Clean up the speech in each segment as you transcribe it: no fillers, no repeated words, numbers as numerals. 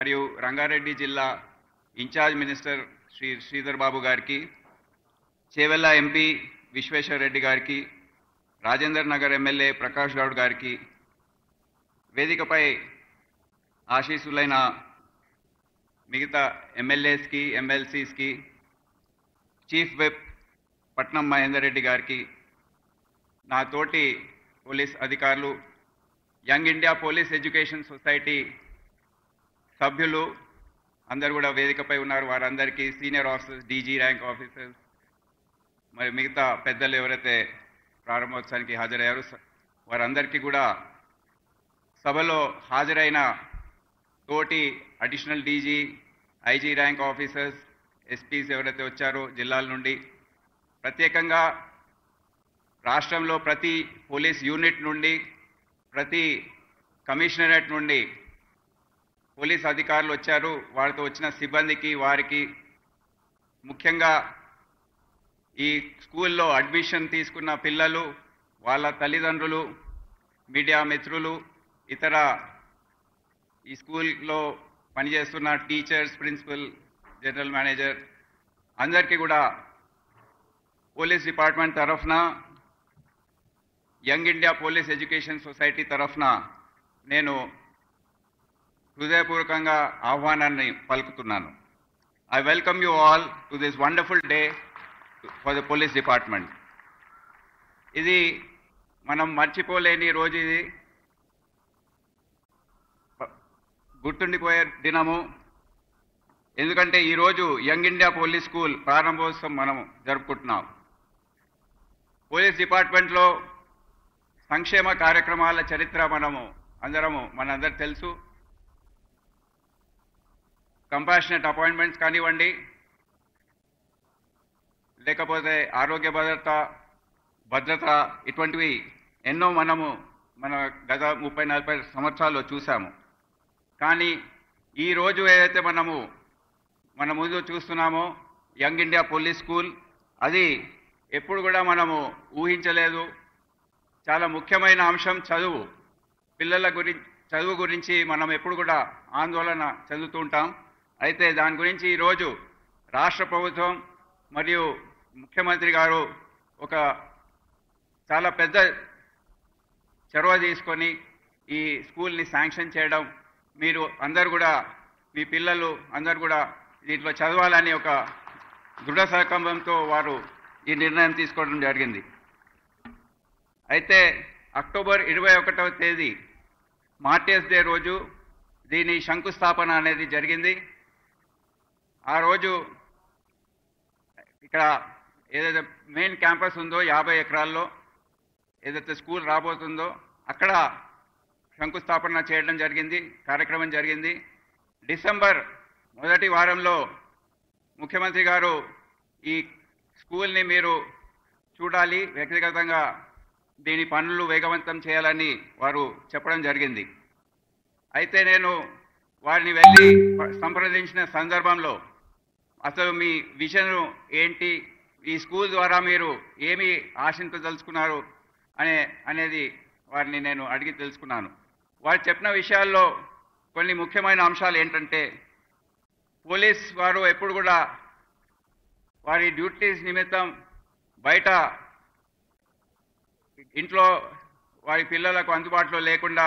మరియు రంగారెడ్డి జిల్లా incharge minister Shri Sridhar Babu గారికి, చేవెళ్ళ ఎంపీ విశ్వేశ్వర్ రెడ్డి గారికి, రాజేందర్ నగర్ ఎమ్మెల్యే ప్రకాష్ గౌడ్ గారికి, వేదికపై ఆశీస్సులైన మిగతా ఎమ్మెల్యేస్కి, ఎమ్మెల్సీస్కి, చీఫ్ విప్ పట్నం మహేందర్ రెడ్డి గారికి, నా తోటి పోలీస్ అధికారులు, young India police education society సభ్యులు అందరూ కూడా వేదికపై ఉన్నారు. వారందరికీ, senior officers, DG rank officers, మరి మిగతా పెద్దలు ఎవరైతే ప్రారంభోత్సవానికి హాజరయ్యారో వారందరికీ కూడా, సభలో హాజరైన తోటి additional DG, IG rank officers, SPs ఎవరైతే వచ్చారో జిల్లాల నుండి, ప్రత్యేకంగా రాష్ట్రంలో ప్రతి పోలీస్ యూనిట్ నుండి, ప్రతి కమిషనరేట్ నుండి పోలీస్ అధికారులు వచ్చారు. వారితో వచ్చిన సిబ్బందికి, వారికి ముఖ్యంగా ఈ స్కూల్లో అడ్మిషన్ తీసుకున్న పిల్లలు, వాళ్ళ తల్లిదండ్రులు, మీడియా మిత్రులు, ఇతర ఈ స్కూల్లో పనిచేస్తున్న టీచర్స్, ప్రిన్సిపల్, జనరల్ మేనేజర్ అందరికీ కూడా పోలీస్ డిపార్ట్మెంట్ తరఫున, young India police education society తరఫున నేను హృదయపూర్వకంగా ఆహ్వానాన్ని పలుకుతున్నాను. I welcome you all to this wonderful day for the police department. ఇది మనం మర్చిపోలేని రోజు, ఇది గుర్తుండిపోయే దినము. ఎందుకంటే ఈరోజు యంగ్ ఇండియా పోలీస్ స్కూల్ ప్రారంభోత్సవం మనం జరుపుకుంటున్నాం. పోలీస్ డిపార్ట్మెంట్లో సంక్షేమ కార్యక్రమాల చరిత్ర మనందరూ తెలుసు. కంపాషనేట్ అపాయింట్మెంట్స్ కానివ్వండి, లేకపోతే ఆరోగ్య భద్రత ఇటువంటివి ఎన్నో మన గత 30-40 సంవత్సరాల్లో చూసాము. కానీ ఈరోజు ఏదైతే మన ముందు చూస్తున్నామో యంగ్ ఇండియా పోలీస్ స్కూల్, అది ఎప్పుడు కూడా మనము ఊహించలేదు. చాలా ముఖ్యమైన అంశం చదువు. పిల్లల చదువు గురించి మనం ఎప్పుడు కూడా ఆందోళన చెందుతూ ఉంటాం. అయితే దాని గురించి ఈరోజు రాష్ట్ర ప్రభుత్వం మరియు ముఖ్యమంత్రి గారు ఒక చాలా పెద్ద చొరవ తీసుకొని ఈ స్కూల్ని శాంక్షన్ చేయడం, మీరు అందరు కూడా, మీ పిల్లలు అందరు కూడా దీంట్లో చదవాలని ఒక దృఢ సంకల్పంతో వారు ఈ నిర్ణయం తీసుకోవడం జరిగింది. అయితే అక్టోబర్ 21వ తేదీ మార్టిర్స్ డే రోజు దీని శంకుస్థాపన అనేది జరిగింది. ఆ రోజు ఇక్కడ ఏదైతే మెయిన్ క్యాంపస్ ఉందో 50 ఎకరాల్లో ఏదైతే స్కూల్ రాబోతుందో అక్కడ శంకుస్థాపన చేయడం జరిగింది, కార్యక్రమం జరిగింది. డిసెంబర్ మొదటి వారంలో ముఖ్యమంత్రి గారు ఈ స్కూల్ని మీరు చూడాలి, వ్యక్తిగతంగా దీని పనులు వేగవంతం చేయాలని వారు చెప్పడం జరిగింది. అయితే నేను వారిని వెళ్ళి సంప్రదించిన సందర్భంలో అసలు మీ విజన్ ఏంటి, ఈ స్కూల్ ద్వారా మీరు ఏమి ఆశించదలుచుకున్నారు అనేది వారిని నేను అడిగి తెలుసుకున్నాను. వారు చెప్పిన విషయాల్లో కొన్ని ముఖ్యమైన అంశాలు ఏంటంటే, పోలీస్ వారు ఎప్పుడు కూడా వారి డ్యూటీస్ నిమిత్తం బయట ఇంట్లో వారి పిల్లలకు అందుబాటులో లేకుండా,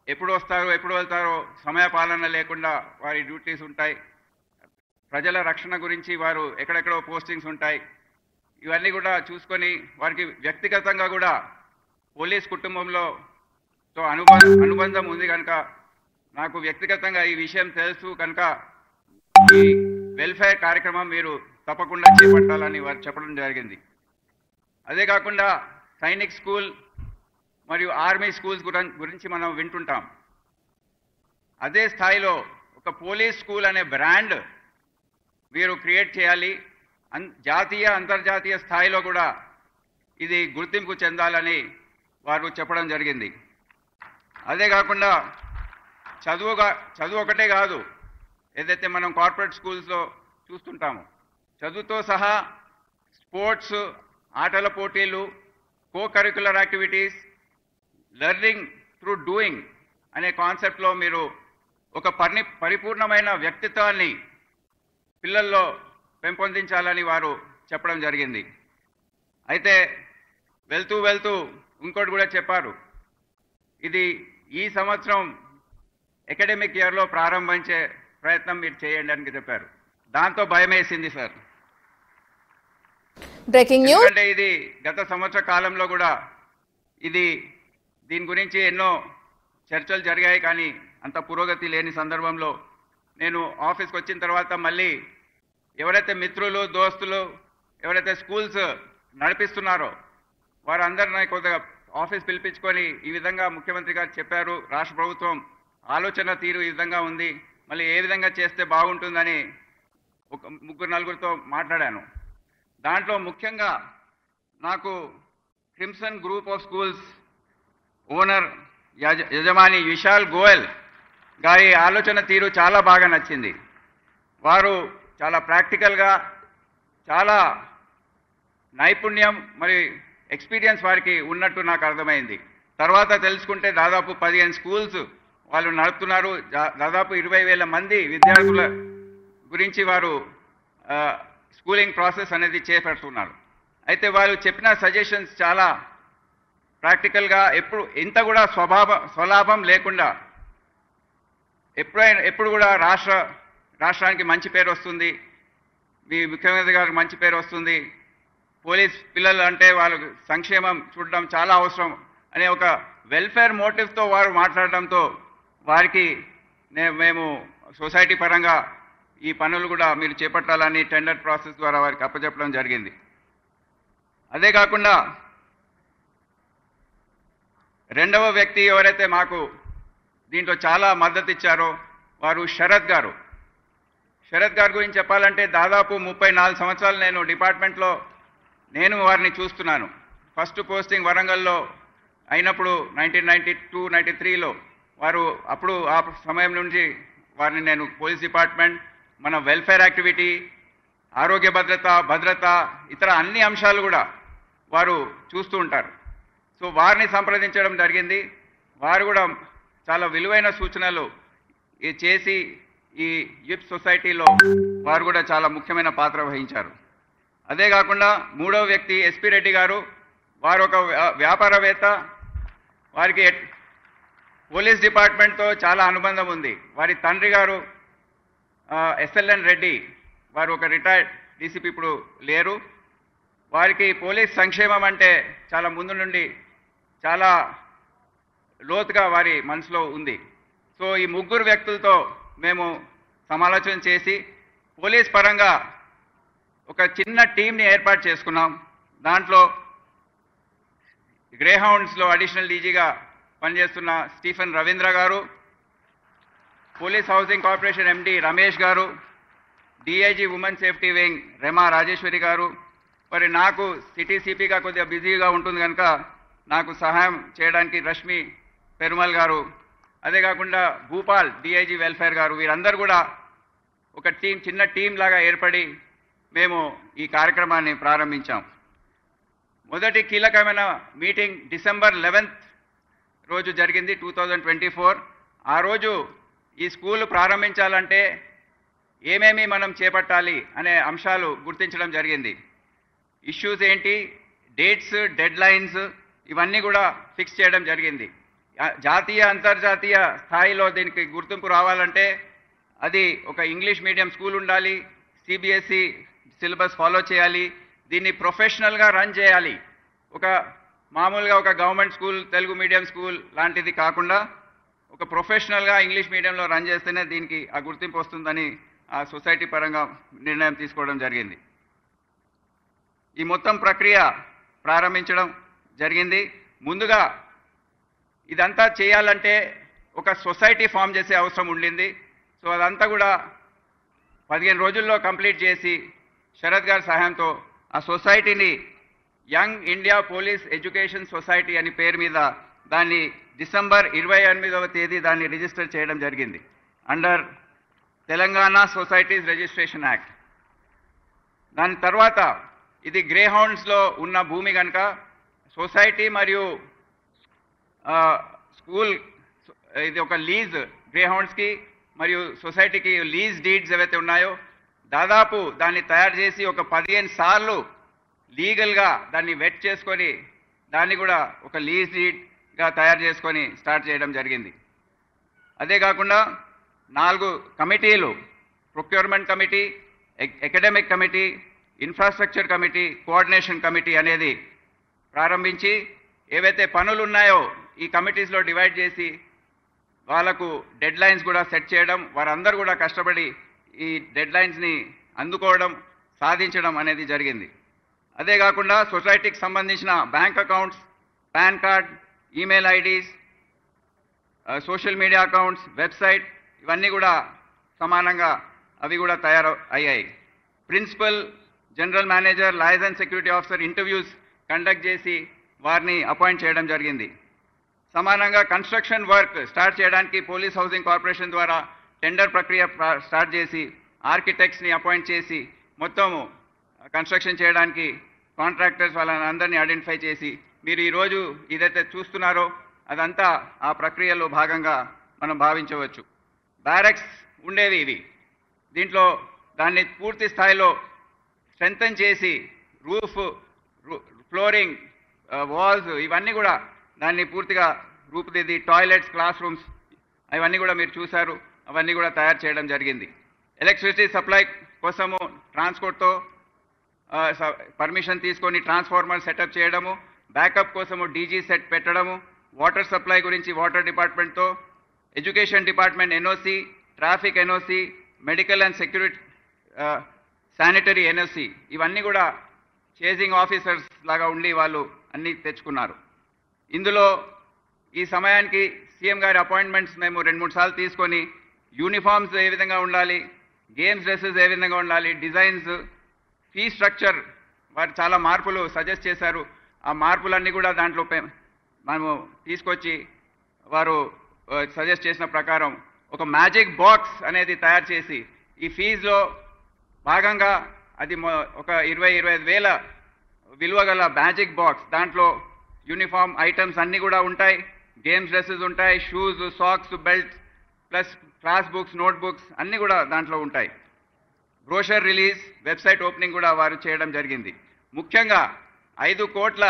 ఎప్పుడు వస్తారో ఎప్పుడు వెళ్తారో సమయపాలన లేకుండా వారి డ్యూటీస్ ఉంటాయి. ప్రజల రక్షణ గురించి వారు ఎక్కడెక్కడో పోస్టింగ్స్ ఉంటాయి. ఇవన్నీ కూడా చూసుకొని వారికి వ్యక్తిగతంగా కూడా పోలీస్ కుటుంబంలో అనుబంధం ఉంది కనుక, నాకు వ్యక్తిగతంగా ఈ విషయం తెలుసు కనుక ఈ వెల్ఫేర్ కార్యక్రమం మీరు తప్పకుండా చేపట్టాలని వారు చెప్పడం జరిగింది. అదే కాకుండా సైనిక్ స్కూల్ మరియు ఆర్మీ స్కూల్స్ గురించి మనం వింటుంటాం. అదే స్థాయిలో ఒక పోలీస్ స్కూల్ అనే బ్రాండ్ మీరు క్రియేట్ చేయాలి. జాతీయ, అంతర్జాతీయ స్థాయిలో కూడా ఇది గుర్తింపు చెందాలని వారు చెప్పడం జరిగింది. అదే కాకుండా చదువు ఒకటే కాదు, ఏదైతే మనం కార్పొరేట్ స్కూల్స్లో చూస్తుంటామో చదువుతో సహా స్పోర్ట్స్, ఆటల పోటీలు, co-curricular activities, learning through doing అనే కాన్సెప్ట్లో మీరు ఒక పరిపూర్ణమైన వ్యక్తిత్వాన్ని పిల్లల్లో పెంపొందించాలని వారు చెప్పడం జరిగింది. అయితే వెళ్తూ వెళ్తూ ఇంకోటి కూడా చెప్పారు, ఇది ఈ సంవత్సరం అకాడమిక్ ఇయర్లో ప్రారంభించే ప్రయత్నం మీరు చేయండి అని చెప్పారు. దాంతో భయం వేసింది సార్. Breaking news. ఎందుకంటే ఇది గత సంవత్సర కాలంలో కూడా దీని గురించి ఎన్నో చర్చలు జరిగాయి, కానీ అంత పురోగతి లేని సందర్భంలో నేను ఆఫీస్కి వచ్చిన తర్వాత మళ్ళీ ఎవరైతే మిత్రులు దోస్తులు ఎవరైతే స్కూల్స్ నడిపిస్తున్నారో వారందరినీ కొద్దిగా ఆఫీస్ పిలిపించుకొని ఈ విధంగా ముఖ్యమంత్రి గారు చెప్పారు, రాష్ట్ర ప్రభుత్వం ఆలోచన తీరు ఈ విధంగా ఉంది, మళ్ళీ ఏ విధంగా చేస్తే బాగుంటుందని ఒక ముగ్గురు నలుగురితో మాట్లాడాను. దాంట్లో ముఖ్యంగా నాకు crimson group of schools owner యజమాని విశాల్ గోయల్ గారి ఆలోచన తీరు చాలా బాగా నచ్చింది. వారు చాలా ప్రాక్టికల్గా చాలా నైపుణ్యం మరి ఎక్స్పీరియన్స్ వారికి ఉన్నట్టు నాకు అర్థమైంది. తర్వాత తెలుసుకుంటే దాదాపు 15 స్కూల్స్ వాళ్ళు నడుపుతున్నారు. దాదాపు 20,000 మంది విద్యార్థుల గురించి వారు స్కూలింగ్ ప్రాసెస్ అనేది చేపడుతున్నారు. అయితే వాళ్ళు చెప్పిన సజెషన్స్ చాలా ప్రాక్టికల్గా ఇంత కూడా స్వలాభం లేకుండా ఎప్పుడు కూడా రాష్ట్రానికి మంచి పేరు వస్తుంది, మీ ముఖ్యమంత్రి గారికి మంచి పేరు వస్తుంది, పోలీస్ పిల్లలు అంటే వాళ్ళకు సంక్షేమం చూడడం చాలా అవసరం అనే ఒక వెల్ఫేర్ మోటివ్తో వారు మాట్లాడడంతో వారికి మేము సొసైటీ పరంగా ఈ పనులు కూడా మీరు చేపట్టాలని టెండర్ ప్రాసెస్ ద్వారా వారికి అప్పచెప్పడం జరిగింది. అదే కాకుండా రెండవ వ్యక్తి ఎవరైతే మాకు దీంట్లో చాలా మద్దతు ఇచ్చారో వారు శరత్ గారు. శరత్ గారి గురించి చెప్పాలంటే దాదాపు 34 సంవత్సరాలు నేను డిపార్ట్మెంట్లో వారిని చూస్తున్నాను. ఫస్ట్ పోస్టింగ్ వరంగల్లో అయినప్పుడు 1992-93లో వారు అప్పుడు ఆ సమయం నుంచి వారిని నేను పోలీస్ డిపార్ట్మెంట్, మన వెల్ఫేర్ యాక్టివిటీ, ఆరోగ్య భద్రత ఇతర అన్ని అంశాలు కూడా వారు చూస్తూ ఉంటారు. సో వారిని సంప్రదించడం జరిగింది. వారు కూడా చాలా విలువైన సూచనలు చేసి ఈ యూత్ సొసైటీలో వారు కూడా చాలా ముఖ్యమైన పాత్ర వహించారు. అదే కాకుండా మూడవ వ్యక్తి ఎస్పీ రెడ్డి గారు. వారు ఒక వ్యాపారవేత్త, వారికి పోలీస్ డిపార్ట్మెంట్తో చాలా అనుబంధం ఉంది. వారి తండ్రి గారు ఎస్ఎల్ఎన్ రెడ్డి, వారు ఒక రిటైర్డ్ డీసీపీ, ఇప్పుడు లేరు. వారికి పోలీస్ సంక్షేమం అంటే చాలా ముందు నుండి చాలా లోతుగా వారి మనసులో ఉంది. సో ఈ ముగ్గురు వ్యక్తులతో మేము సమాలోచన చేసి పోలీస్ పరంగా ఒక చిన్న టీంని ఏర్పాటు చేసుకున్నాం. దాంట్లో గ్రేహౌండ్స్లో అడిషనల్ డీజీగా పనిచేస్తున్న Stephen Ravindra garu, police housing corporation MD Ramesh garu, DIG women safety wing Rema Rajeshwari garu. మరి నాకు సిటీ సిపిగా కొద్దిగా బిజీగా ఉంటుంది కనుక నాకు సహాయం చేయడానికి రష్మి పెరుమల్ గారు, అదే కాకుండా భూపాల్ డిఐజీ వెల్ఫేర్ గారు, వీరందరూ కూడా ఒక చిన్న టీం లాగా ఏర్పడి మేము ఈ కార్యక్రమాన్ని ప్రారంభించాం. మొదటి కీలకమైన మీటింగ్ డిసెంబర్ 11th రోజు జరిగింది, 2024. ఆ రోజు ఈ స్కూల్ ప్రారంభించాలంటే ఏమేమి మనం చేపట్టాలి అనే అంశాలు గుర్తించడం జరిగింది. ఇష్యూస్ ఏంటి, డేట్స్, డెడ్ లైన్స్ ఇవన్నీ కూడా ఫిక్స్ చేయడం జరిగింది. జాతీయ అంతర్జాతీయ స్థాయిలో దీనికి గుర్తింపు రావాలంటే అది ఒక ఇంగ్లీష్ మీడియం స్కూల్ ఉండాలి, సిబిఎస్ఈ సిలబస్ ఫాలో చేయాలి, దీన్ని ప్రొఫెషనల్గా రన్ చేయాలి. ఒక మామూలుగా ఒక government school, Telugu medium school లాంటిది కాకుండా ఒక ప్రొఫెషనల్గా ఇంగ్లీష్ మీడియంలో రన్ చేస్తేనే దీనికి ఆ గుర్తింపు వస్తుందని ఆ సొసైటీ పరంగా నిర్ణయం తీసుకోవడం జరిగింది. ఈ మొత్తం ప్రక్రియ ప్రారంభించడం జరిగింది. ముందుగా ఇదంతా చేయాలంటే ఒక సొసైటీ ఫామ్ చేసే అవసరం ఉండింది. సో అదంతా కూడా 15 రోజుల్లో కంప్లీట్ చేసి శరత్ గారి సహాయంతో ఆ సొసైటీని young India police education society అని పేరు మీద దాన్ని డిసెంబర్ 28వ తేదీ దాన్ని రిజిస్టర్ చేయడం జరిగింది under Telangana societies registration act. దాని తర్వాత ఇది గ్రేహౌండ్స్లో ఉన్న భూమి కనుక సొసైటీ మరియు స్కూల్ ఇది ఒక లీజ్ గ్రేహౌండ్స్కి మరియు సొసైటీకి లీజ్ డీడ్స్ ఏవైతే ఉన్నాయో దాదాపు దాన్ని తయారు చేసి ఒక 15 సార్లు లీగల్గా దాన్ని వెట్ చేసుకొని దాన్ని కూడా ఒక లీజ్ డీడ్గా తయారు చేసుకొని స్టార్ట్ చేయడం జరిగింది. అదే కాకుండా 4 కమిటీలు, procurement committee, academic committee, infrastructure committee, coordination committee అనేది ప్రారంభించి ఏవైతే పనులు ఉన్నాయో ఈ కమిటీస్లో డివైడ్ చేసి వాళ్ళకు డెడ్ లైన్స్ కూడా సెట్ చేయడం, వారందరూ కూడా కష్టపడి ఈ డెడ్ లైన్స్ని అందుకోవడం, సాధించడం అనేది జరిగింది. అదే కాకుండా సొసైటీకి సంబంధించిన bank accounts, PAN card, email IDs, social media accounts, website ఇవన్నీ కూడా సమానంగా అవి కూడా తయారు అయ్యాయి. Principal, general manager, licence security officer interviews conduct చేసి వారిని అపాయింట్ చేయడం జరిగింది. సమానంగా కన్స్ట్రక్షన్ వర్క్ స్టార్ట్ చేయడానికి పోలీస్ హౌసింగ్ కార్పొరేషన్ ద్వారా టెండర్ ప్రక్రియ స్టార్ట్ చేసి ఆర్కిటెక్ట్స్ని అపాయింట్ చేసి మొత్తము కన్స్ట్రక్షన్ చేయడానికి కాంట్రాక్టర్స్ వాళ్ళని అందరినీ ఐడెంటిఫై చేసి మీరు ఈరోజు ఏదైతే చూస్తున్నారో అదంతా ఆ ప్రక్రియలో భాగంగా మనం భావించవచ్చు. బ్యారక్స్ ఉండేవి ఇవి. దీంట్లో దాన్ని పూర్తి స్థాయిలో స్ట్రెంథన్ చేసి రూఫ్, ఫ్లోరింగ్, వాల్స్ ఇవన్నీ కూడా దాన్ని పూర్తిగా రూపుదిద్ది టాయిలెట్స్, క్లాస్ రూమ్స్ అవన్నీ కూడా మీరు చూశారు, అవన్నీ కూడా తయారు చేయడం జరిగింది. ఎలక్ట్రిసిటీ సప్లై కోసము ట్రాన్స్పోర్ట్తో పర్మిషన్ తీసుకొని ట్రాన్స్ఫార్మర్ సెటప్ చేయడము, బ్యాకప్ కోసము డీజీ సెట్ పెట్టడము, వాటర్ సప్లై గురించి వాటర్ డిపార్ట్మెంట్తో, education department NOC, traffic NOC, medical and security sanitary NOC ఇవన్నీ కూడా చేజింగ్ ఆఫీసర్స్ లాగా ఉండి వాళ్ళు అన్నీ తెచ్చుకున్నారు. ఇందులో ఈ సమయానికి సీఎం గారి అపాయింట్మెంట్స్ మేము 2-3 సార్లు తీసుకొని యూనిఫామ్స్ ఏ విధంగా ఉండాలి, గేమ్స్ డ్రెస్సెస్ ఏ విధంగా ఉండాలి, డిజైన్స్, ఫీ స్ట్రక్చర్ వారు చాలా మార్పులు సజెస్ట్ చేశారు. ఆ మార్పులన్నీ కూడా దాంట్లో మనము తీసుకొచ్చి వారు సజెస్ట్ చేసిన ప్రకారం ఒక మ్యాజిక్ బాక్స్ అనేది తయారు చేసి ఈ ఫీజులో భాగంగా అది ఒక 20-25 వేల విలువ గల మ్యాజిక్ బాక్స్, దాంట్లో యూనిఫామ్ ఐటమ్స్ అన్నీ కూడా ఉంటాయి, గేమ్స్ డ్రెస్సెస్ ఉంటాయి, shoes, socks, belt plus class books, note books అన్నీ కూడా దాంట్లో ఉంటాయి. బ్రోషర్ రిలీజ్, వెబ్సైట్ ఓపెనింగ్ కూడా వారు చేయడం జరిగింది. ముఖ్యంగా 5 కోట్ల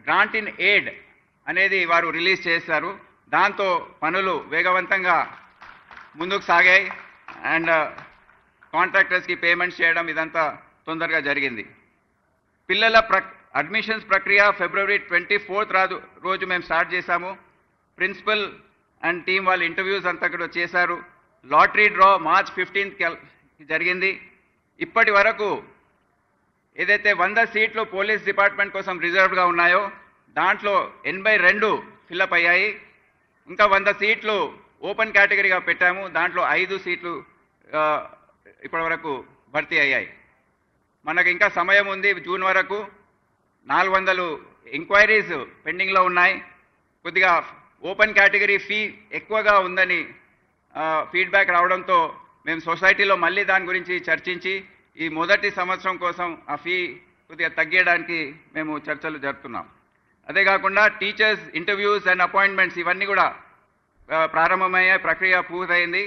గ్రాంట్ ఇన్ ఎయిడ్ అనేది వారు రిలీజ్ చేశారు. దాంతో పనులు వేగవంతంగా ముందుకు సాగాయి అండ్ కాంట్రాక్టర్స్కి పేమెంట్స్ చేయడం ఇదంతా తొందరగా జరిగింది. పిల్లల అడ్మిషన్స్ ప్రక్రియ ఫిబ్రవరి 24 రోజు మేము స్టార్ట్ చేశాము. ప్రిన్సిపల్ అండ్ టీం వాళ్ళు ఇంటర్వ్యూస్ అంతా కూడా చేశారు. లాటరీ డ్రా మార్చ్ 15 జరిగింది. ఇప్పటి వరకు ఏదైతే 100 సీట్లు పోలీస్ డిపార్ట్మెంట్ కోసం రిజర్వ్డ్గా ఉన్నాయో దాంట్లో 82 ఫిల్అప్ అయ్యాయి. ఇంకా 100 సీట్లు ఓపెన్ కేటగిరీగా పెట్టాము. దాంట్లో 5 సీట్లు ఇప్పటి వరకు భర్తీ అయ్యాయి. మనకు ఇంకా సమయం ఉంది. జూన్ వరకు 400 ఎంక్వైరీస్ పెండింగ్లో ఉన్నాయి. కొద్దిగా ఓపెన్ కేటగిరీ ఫీ ఎక్కువగా ఉందని ఫీడ్బ్యాక్ రావడంతో మేము సొసైటీలో మళ్ళీ దాని గురించి చర్చించి ఈ మొదటి సంవత్సరం కోసం ఆ ఫీ కొద్దిగా తగ్గడానికి మేము చర్చలు జరుపుతున్నాం. అదే కాకుండా టీచర్స్ ఇంటర్వ్యూస్ అండ్ అపాయింట్మెంట్స్ ఇవన్నీ కూడా ప్రారంభమయ్యాయి. ప్రక్రియ పూర్తయింది.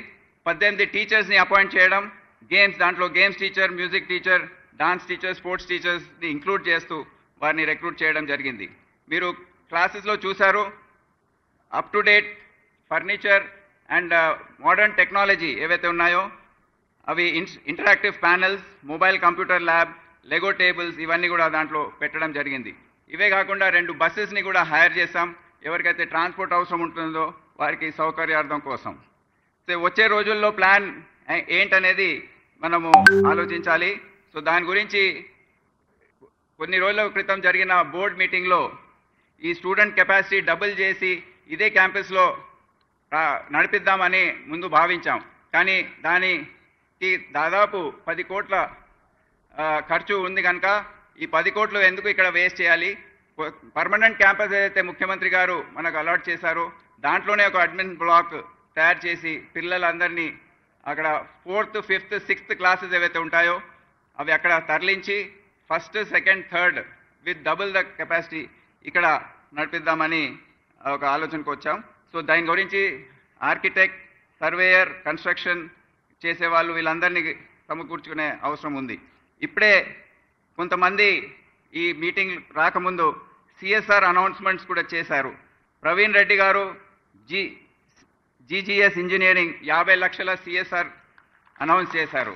18 టీచర్స్ని అపాయింట్ చేయడం, గేమ్స్ దాంట్లో games teacher, music teacher, dance teacher, sports టీచర్స్ని ఇంక్లూడ్ చేస్తూ వారిని రిక్రూట్ చేయడం జరిగింది. మీరు క్లాసెస్లో చూశారు, up to date furniture and modern technology ఏవైతే ఉన్నాయో అవి interactive panels, mobile computer lab, Lego tables ఇవన్నీ కూడా దాంట్లో పెట్టడం జరిగింది. ఇవే కాకుండా 2 బస్సెస్ని కూడా హైర్ చేశాం. ఎవరికైతే ట్రాన్స్పోర్ట్ అవసరం ఉంటుందో వారికి సౌకర్యార్థం కోసం. సో వచ్చే రోజుల్లో ప్లాన్ ఏంటనేది మనము ఆలోచించాలి. సో దాని గురించి కొన్ని రోజుల క్రితం జరిగిన బోర్డ్ మీటింగ్లో ఈ స్టూడెంట్ కెపాసిటీ డబుల్ చేసి ఇదే క్యాంపస్లో నడిపిద్దామని ముందు భావించాం. కానీ దానికి దాదాపు 10 కోట్ల ఖర్చు ఉంది కనుక ఈ 10 కోట్లు ఎందుకు ఇక్కడ వేస్ట్ చేయాలి? పర్మనెంట్ క్యాంపస్ ఏదైతే ముఖ్యమంత్రి గారు మనకు అలాట్ చేశారో దాంట్లోనే ఒక అడ్మిన్ బ్లాక్ తయారు చేసి పిల్లలందరినీ అక్కడ 4th, 5th, 6th క్లాసెస్ ఏవైతే ఉంటాయో అవి అక్కడ తరలించి 1st, 2nd, 3rd with double the capacity ఇక్కడ నడిపిద్దామని ఒక ఆలోచనకు వచ్చాం. సో దాని గురించి ఆర్కిటెక్ట్ సర్వేయర్, కన్స్ట్రక్షన్ చేసేవాళ్ళు వీళ్ళందరినీ సమకూర్చుకునే అవసరం ఉంది. ఇప్పుడే కొంతమంది ఈ మీటింగ్ రాకముందు సిఎస్ఆర్ అనౌన్స్మెంట్స్ కూడా చేశారు. ప్రవీణ్ రెడ్డి గారు జీజీఎస్ ఇంజనీరింగ్ 50 లక్షల సిఎస్ఆర్ అనౌన్స్ చేశారు.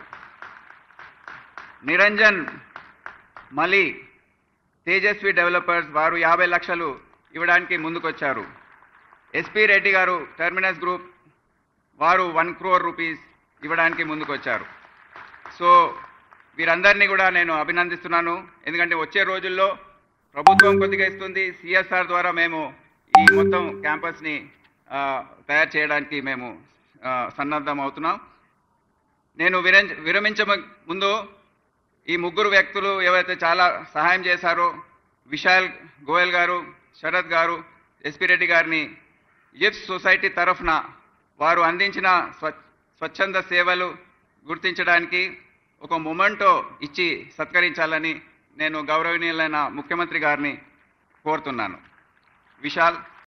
నిరంజన్ మలి తేజస్వి డెవలపర్స్ వారు 50 లక్షలు ఇవ్వడానికి ముందుకొచ్చారు. ఎస్పీ రెడ్డి గారు టెర్మినస్ గ్రూప్ వారు 1 crore రూపీస్ ఇవ్వడానికి ముందుకొచ్చారు. సో వీరందరినీ కూడా నేను అభినందిస్తున్నాను. ఎందుకంటే వచ్చే రోజుల్లో ప్రభుత్వం కొద్దిగా ఇస్తుంది, సిఎస్ఆర్ ద్వారా మేము ఈ మొత్తం క్యాంపస్ని తయారు చేయడానికి మేము సన్నద్ధం అవుతున్నాం. నేను విరమించ ముందు ఈ ముగ్గురు వ్యక్తులు ఎవరైతే చాలా సహాయం చేశారో, విశాల్ గోయల్ గారు, శరత్ గారు, ఎస్పీ రెడ్డి గారిని జిప్స్ సొసైటీ తరఫున వారు అందించిన స్వచ్ఛంద సేవలు గుర్తించడానికి ఒక మొమెంటో ఇచ్చి సత్కరించాలని నేను గౌరవనీయులైన ముఖ్యమంత్రి గారిని కోరుతున్నాను. విశాల్.